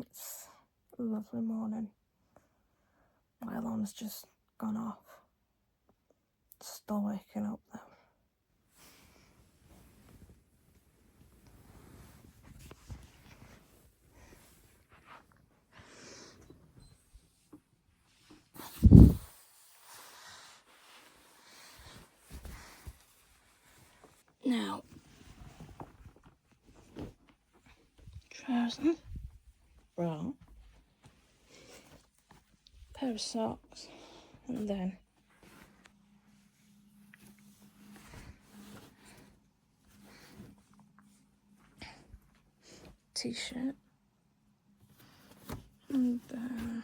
It's a lovely morning. My alarm's just gone off. Still waking up though. Now, trousers, bra, pair of socks, and then t-shirt, and then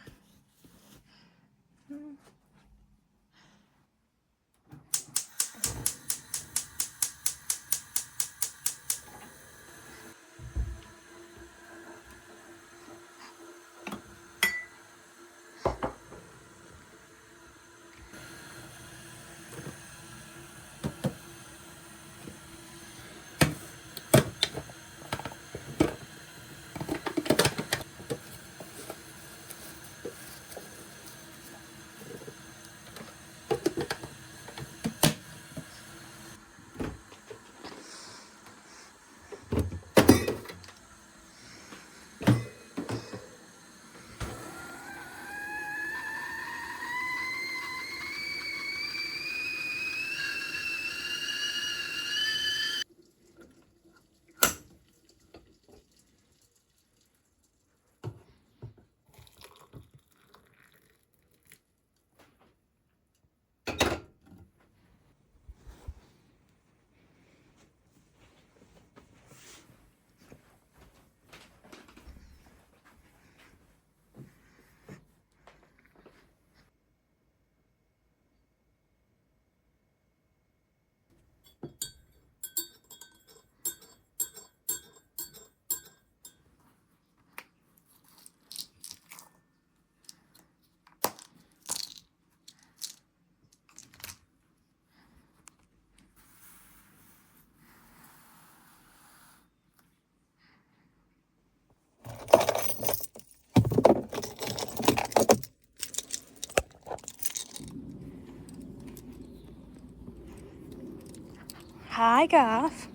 hi, Garth.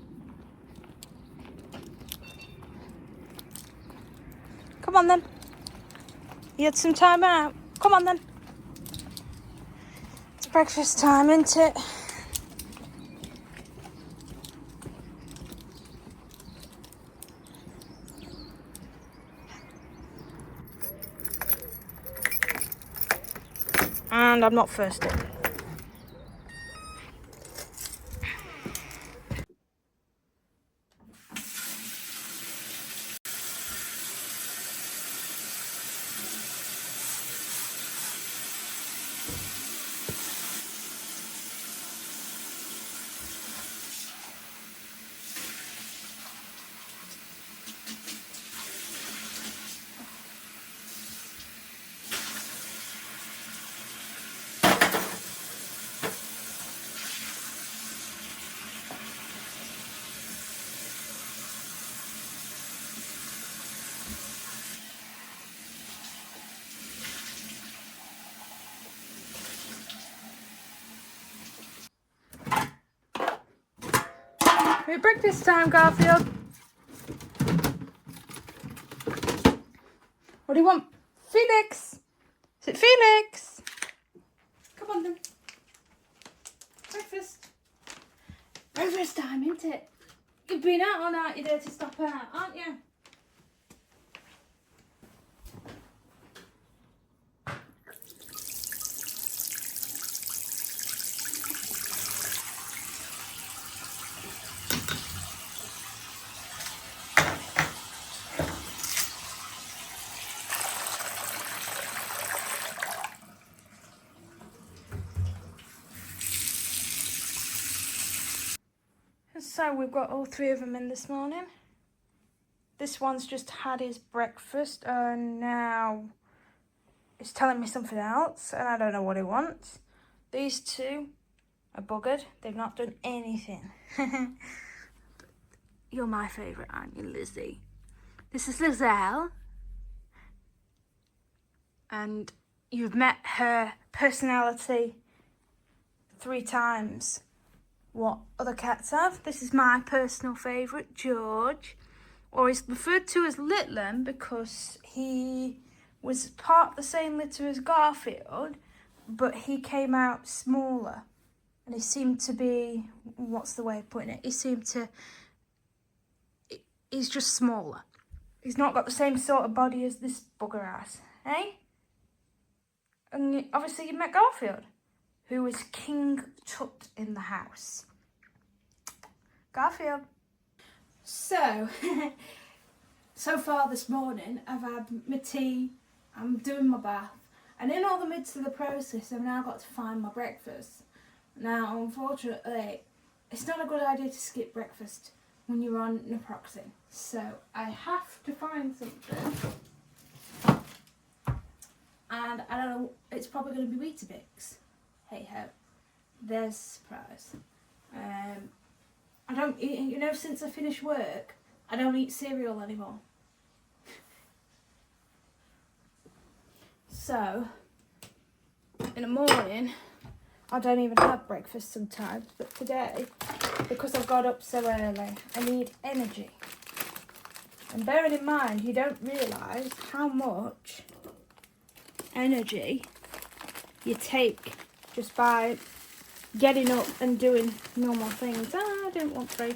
Come on then. You had some time out. Come on then. It's breakfast time, isn't it? And I'm not thirsty. It's breakfast time, Garfield. What do you want? Felix! Is it Felix? Come on then. Breakfast. Breakfast time, isn't it? You've been out all night, you dirty stopper, aren't you? So we've got all three of them in this morning. This one's just had his breakfast and now it's telling me something else and I don't know what it wants. These two are buggered. They've not done anything. You're my favourite, aren't you, Lizzie? This is Lizelle. and you've met her personality 3 times what other cats have. This is my personal favourite, George, or he's referred to as Littler because he was part of the same litter as Garfield, but he came out smaller, and he seemed to be, what's the way of putting it, he's just smaller. He's not got the same sort of body as this bugger has, eh? And obviously you met Garfield, who was King Tut in the house. Garfield. So, so far this morning, I've had my tea, I'm doing my bath, and in all the midst of the process, I've now got to find my breakfast. Now, unfortunately, it's not a good idea to skip breakfast when you're on naproxen. So, I have to find something. And I don't know, it's probably going to be Weetabix. Hey ho, there's a surprise. I don't eat, you know, since I finished work, I don't eat cereal anymore. So, in the morning, I don't even have breakfast sometimes, but today, because I've got up so early, I need energy. And bearing in mind, you don't realise how much energy you take just by getting up and doing normal things. I don't want 3.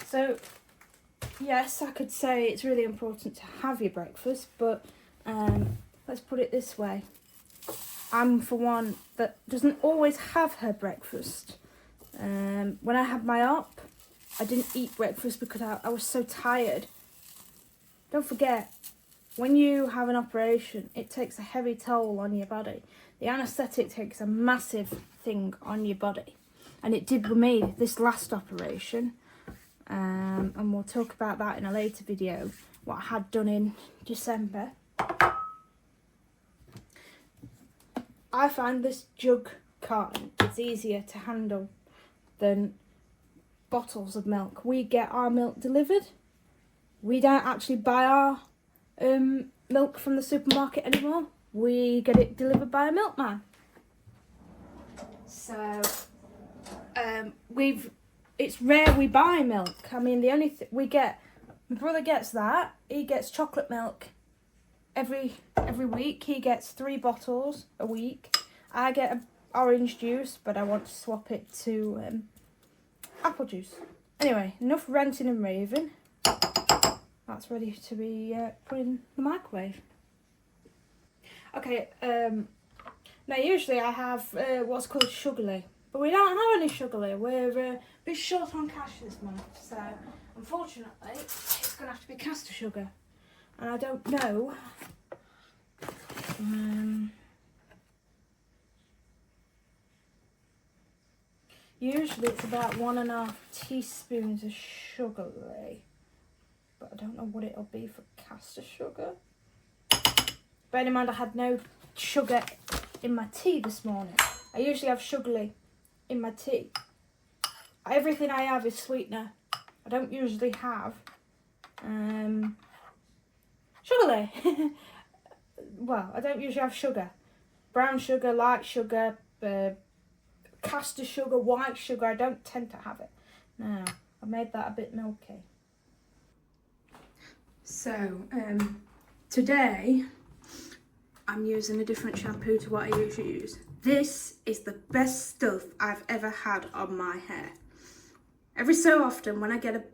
So, yes, I could say it's really important to have your breakfast, but let's put it this way. I'm for one that doesn't always have her breakfast. When I had my op, I didn't eat breakfast because I was so tired. Don't forget, when you have an operation, it takes a heavy toll on your body. The anaesthetic takes a massive thing on your body. And it did with me, this last operation. And we'll talk about that in a later video, what I had done in December. I find this jug carton, it's easier to handle than bottles of milk. We get our milk delivered. We don't actually buy our milk from the supermarket anymore. We get it delivered by a milkman. So it's rare we buy milk. I mean, the only thing we get, my brother gets that. He gets chocolate milk every week. He gets 3 bottles a week. I get a orange juice, but I want to swap it to apple juice. Anyway, enough ranting and raving. That's ready to be put in the microwave. Okay, now usually I have what's called sugarly, but we don't have any sugarly. We're a bit short on cash this month, so unfortunately it's going to have to be caster sugar. And I don't know. Usually it's about 1.5 teaspoons of sugarly, but I don't know what it'll be for caster sugar. Bear in mind I had no sugar in my tea this morning. I usually have sugarly in my tea. Everything I have is sweetener. I don't usually have sugarly. Well, I don't usually have sugar. Brown sugar, light sugar, caster sugar, white sugar. I don't tend to have it. Now, I made that a bit milky. So, today I'm using a different shampoo to what I usually use. This is the best stuff I've ever had on my hair. Every so often when I get a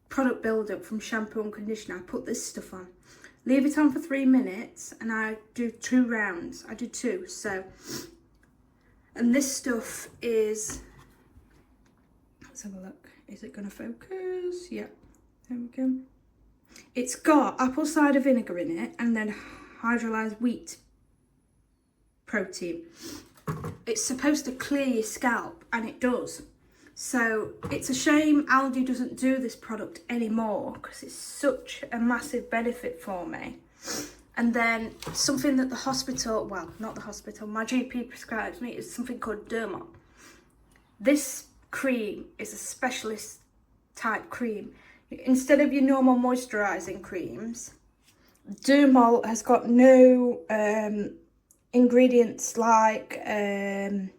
product build-up from shampoo and conditioner, I put this stuff on. Leave it on for 3 minutes and I do 2 rounds. I do 2, so. And this stuff is, let's have a look. Is it going to focus? Yeah, there we go. It's got apple cider vinegar in it and then hydrolyzed wheat protein. It's supposed to clear your scalp, and it does. So it's a shame Aldi doesn't do this product anymore because it's such a massive benefit for me. And then something that the hospital, well, not the hospital, my GP prescribes me is something called Dermot. This cream is a specialist type cream. instead of your normal moisturising creams, Dermal has got no ingredients like, I'm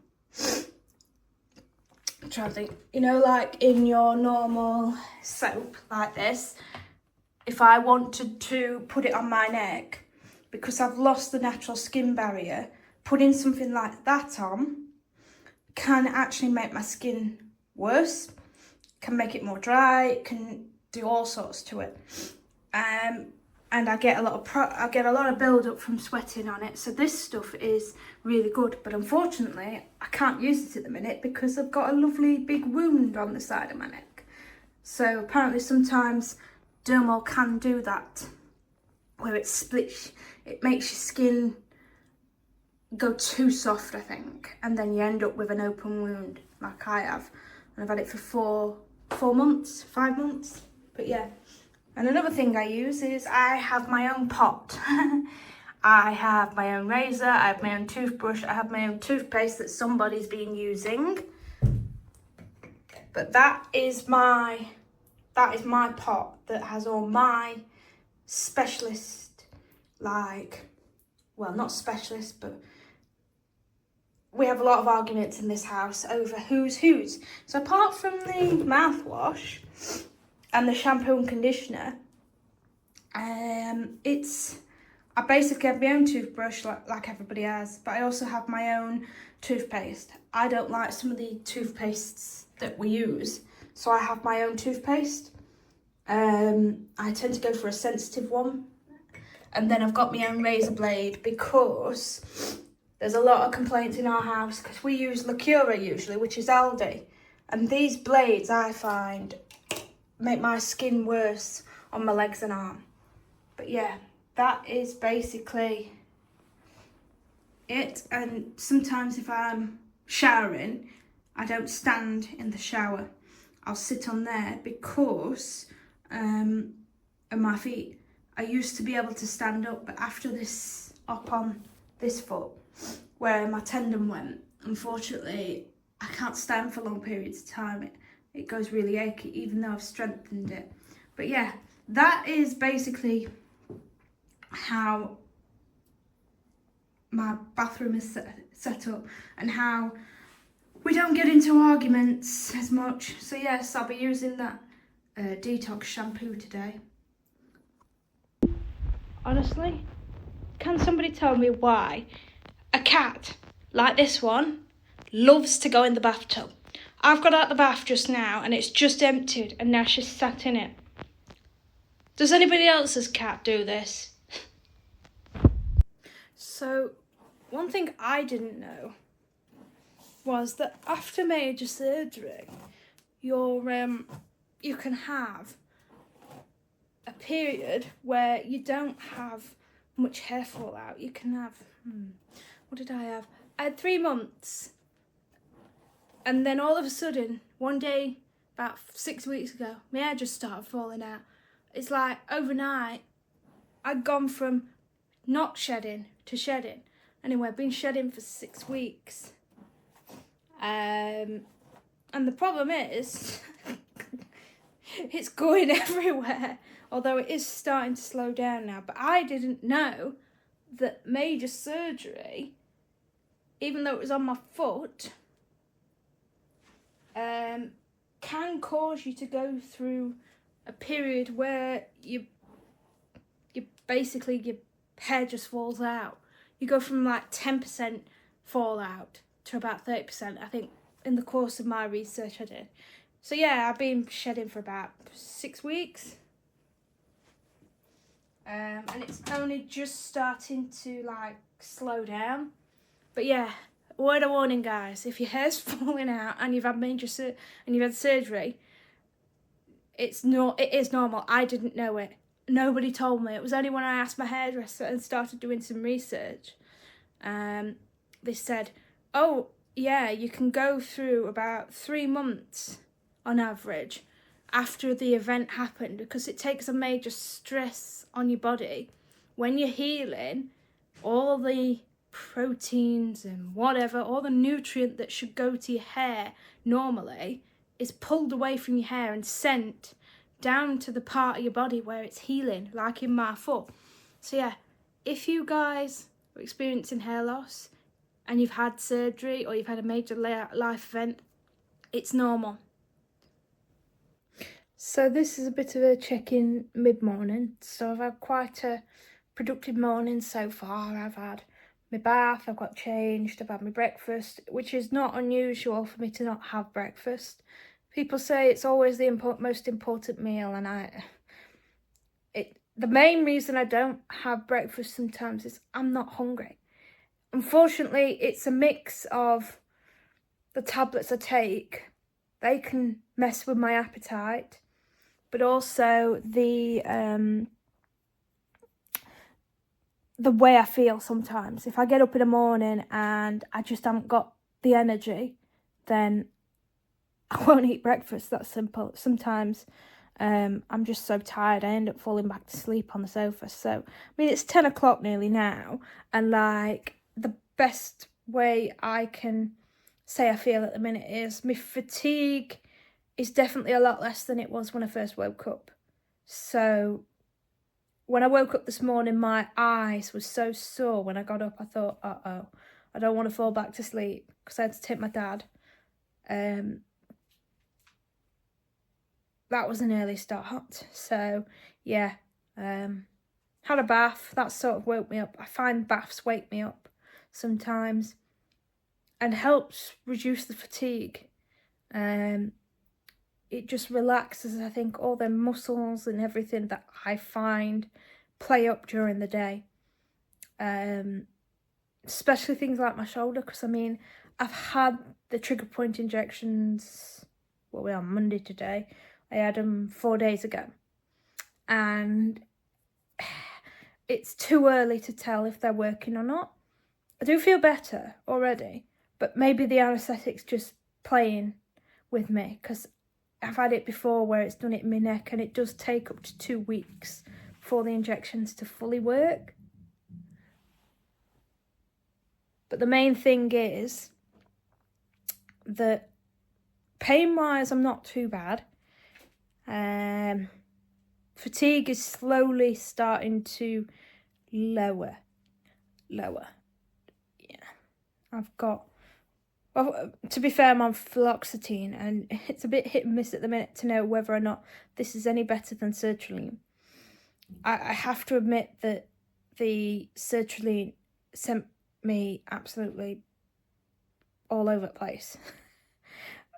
trying to think, you know, like in your normal soap like this, if I wanted to put it on my neck, because I've lost the natural skin barrier, putting something like that on can actually make my skin worse, can make it more dry, can do all sorts to it. And I get a lot of build up from sweating on it. So this stuff is really good, but unfortunately I can't use it at the minute because I've got a lovely big wound on the side of my neck. So apparently sometimes Dermal can do that, where it splits, it makes your skin go too soft, I think, and then you end up with an open wound like I have. And I've had it for 5 months, but yeah. And another thing I use is I have my own pot. I have my own razor, I have my own toothbrush, I have my own toothpaste that somebody's been using. But that is my pot that has all my specialist, like, well, not specialist, but we have a lot of arguments in this house over who's whose. So apart from the mouthwash and the shampoo and conditioner, I basically have my own toothbrush like everybody has, but I also have my own toothpaste. I don't like some of the toothpastes that we use, so I have my own toothpaste. I tend to go for a sensitive one, and then I've got my own razor blade because there's a lot of complaints in our house because we use Lacura usually, which is Aldi, and these blades I find make my skin worse on my legs and arm. But yeah, that is basically it. And sometimes if I'm showering, I don't stand in the shower. I'll sit on there because of my feet. I used to be able to stand up, but after this op on this foot, where my tendon went, unfortunately, I can't stand for long periods of time. It goes really achy, even though I've strengthened it. But yeah, that is basically how my bathroom is set up and how we don't get into arguments as much. So yes, I'll be using that detox shampoo today. Honestly, can somebody tell me why a cat like this one loves to go in the bathtub? I've got out the bath just now and it's just emptied and now she's sat in it. Does anybody else's cat do this? So, one thing I didn't know was that after major surgery, you can have a period where you don't have much hair fall out. You can have, what did I have? I had 3 months. And then all of a sudden, one day, about 6 weeks ago, my hair just started falling out. It's like overnight, I'd gone from not shedding to shedding. Anyway, I've been shedding for 6 weeks. And the problem is, it's going everywhere. Although it is starting to slow down now. But I didn't know that major surgery, even though it was on my foot, can cause you to go through a period where you basically, your hair just falls out. You go from like 10% fallout to about 30%, I think, in the course of my research I did. So yeah, I've been shedding for about 6 weeks. And it's only just starting to like slow down. But yeah, word of warning, guys, if your hair's falling out and you've had surgery, it is normal. I didn't know it. Nobody told me. It was only when I asked my hairdresser and started doing some research. They said, oh yeah, you can go through about 3 months on average after the event happened, because it takes a major stress on your body. When you're healing, all the proteins and whatever, all the nutrient that should go to your hair normally is pulled away from your hair and sent down to the part of your body where it's healing, like in my foot. So yeah, if you guys are experiencing hair loss and you've had surgery or you've had a major life event, it's normal. So this is a bit of a check-in mid-morning. So I've had quite a productive morning so far. I've had my bath, I've got changed, I've had my breakfast, which is not unusual for me to not have breakfast. People say it's always the most important meal, and the main reason I don't have breakfast sometimes is I'm not hungry. Unfortunately, it's a mix of the tablets I take. They can mess with my appetite, but also the way I feel sometimes. If I get up in the morning and I just haven't got the energy, then I won't eat breakfast. That's simple. Sometimes I'm just so tired I end up falling back to sleep on the sofa. So, I mean, it's 10 o'clock nearly now, and like the best way I can say I feel at the minute is my fatigue is definitely a lot less than it was when I first woke up. So when I woke up this morning, my eyes were so sore. When I got up, I thought, uh-oh, I don't want to fall back to sleep, because I had to take my dad. That was an early start. So yeah, had a bath. That sort of woke me up. I find baths wake me up sometimes and helps reduce the fatigue. It just relaxes, I think, all the muscles and everything that I find play up during the day. Especially things like my shoulder, because I mean, I've had the trigger point injections, what we're on Monday today. I had them 4 days ago, and it's too early to tell if they're working or not. I do feel better already, but maybe the anaesthetic's just playing with me, because I've had it before where it's done it in my neck, and it does take up to 2 weeks for the injections to fully work. But the main thing is that pain-wise, I'm not too bad. Fatigue is slowly starting to lower. Yeah, I've got, well, to be fair, I'm on fluoxetine, and it's a bit hit and miss at the minute to know whether or not this is any better than sertraline. I have to admit that the sertraline sent me absolutely all over the place.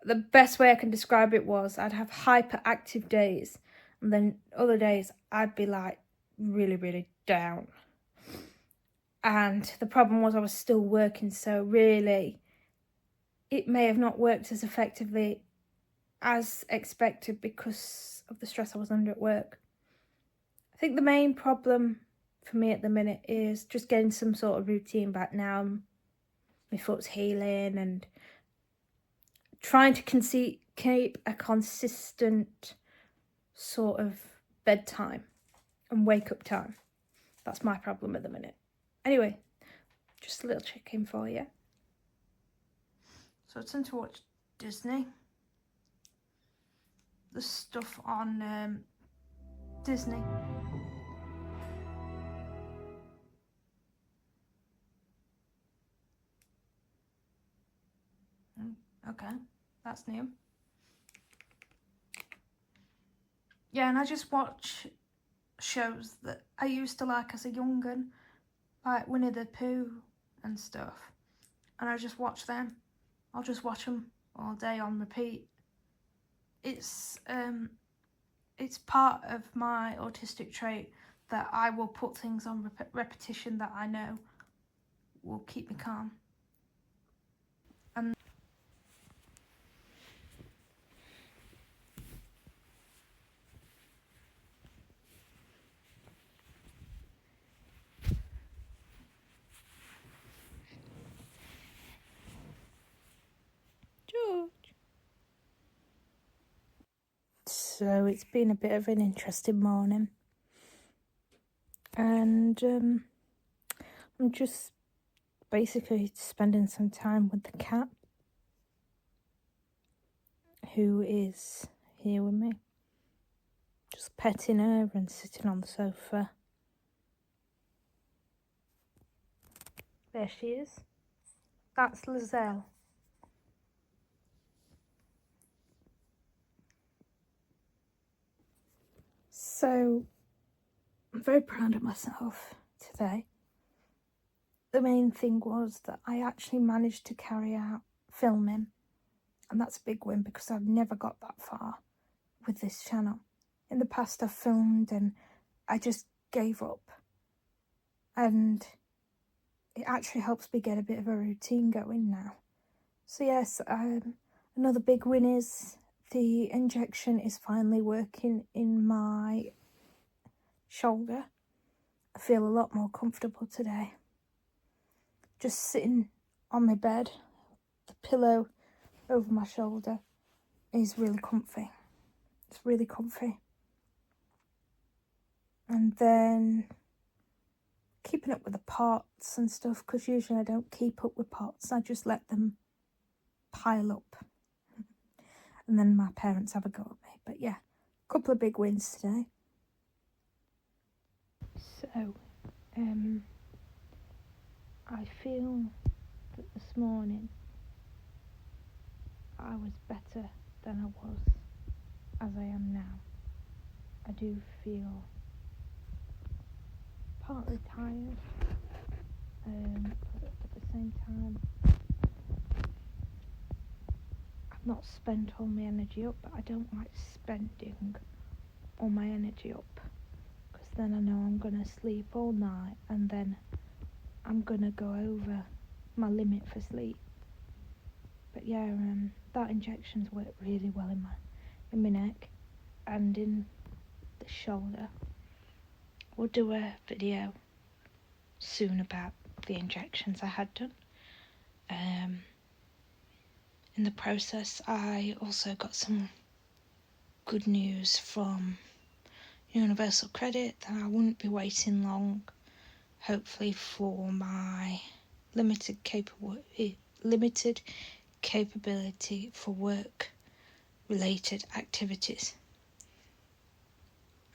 The best way I can describe it was I'd have hyperactive days, and then other days I'd be like really, really down. And the problem was I was still working, so really it may have not worked as effectively as expected because of the stress I was under at work. I think the main problem for me at the minute is just getting some sort of routine back now. My foot's healing, and trying to keep a consistent sort of bedtime and wake up time. That's my problem at the minute. Anyway, just a little check-in for you. So it's time to watch Disney. The stuff on Disney. Okay, that's new. Yeah, and I just watch shows that I used to like as a young'un, like Winnie the Pooh and stuff. And I just watch them. I'll just watch them all day on repeat. It's part of my autistic trait that I will put things on repetition that I know will keep me calm. And George. So it's been a bit of an interesting morning, and I'm just basically spending some time with the cat, who is here with me. Just petting her and sitting on the sofa. There she is. That's Lizelle. So, I'm very proud of myself today. The main thing was that I actually managed to carry out filming, and that's a big win because I've never got that far with this channel. In the past I've filmed and I just gave up, and it actually helps me get a bit of a routine going now. So yes, another big win is the injection is finally working in my shoulder. I feel a lot more comfortable today. Just sitting on my bed, the pillow over my shoulder is really comfy. It's really comfy. And then keeping up with the pots and stuff, because usually I don't keep up with pots. I just let them pile up. And then my parents have a go at me. But yeah, a couple of big wins today. So, I feel that this morning I was better than I was as I am now. I do feel partly tired, but at the same time I've not spent all my energy up, but I don't like spending all my energy up, because then I know I'm going to sleep all night and then I'm going to go over my limit for sleep. But yeah, that injection's worked really well in my neck and in the shoulder. We'll do a video soon about the injections I had done. In the process, I also got some good news from Universal Credit that I wouldn't be waiting long, hopefully, for my limited capability for work-related activities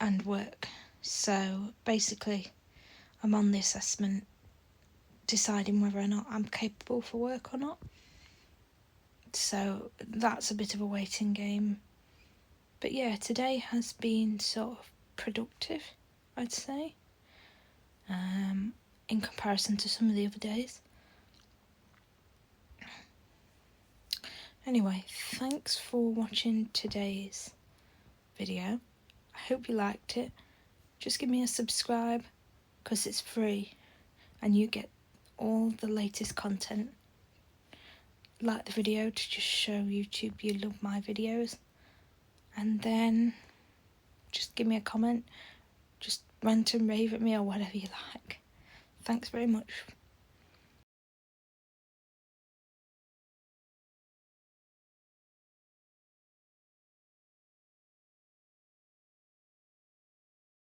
and work. So basically, I'm on the assessment deciding whether or not I'm capable for work or not. So that's a bit of a waiting game. But yeah, today has been sort of productive, I'd say, in comparison to some of the other days. Anyway, thanks for watching today's video. I hope you liked it. Just give me a subscribe, because it's free and you get all the latest content. Like the video to just show YouTube you love my videos, and then just give me a comment, just rant and rave at me or whatever you like. Thanks very much.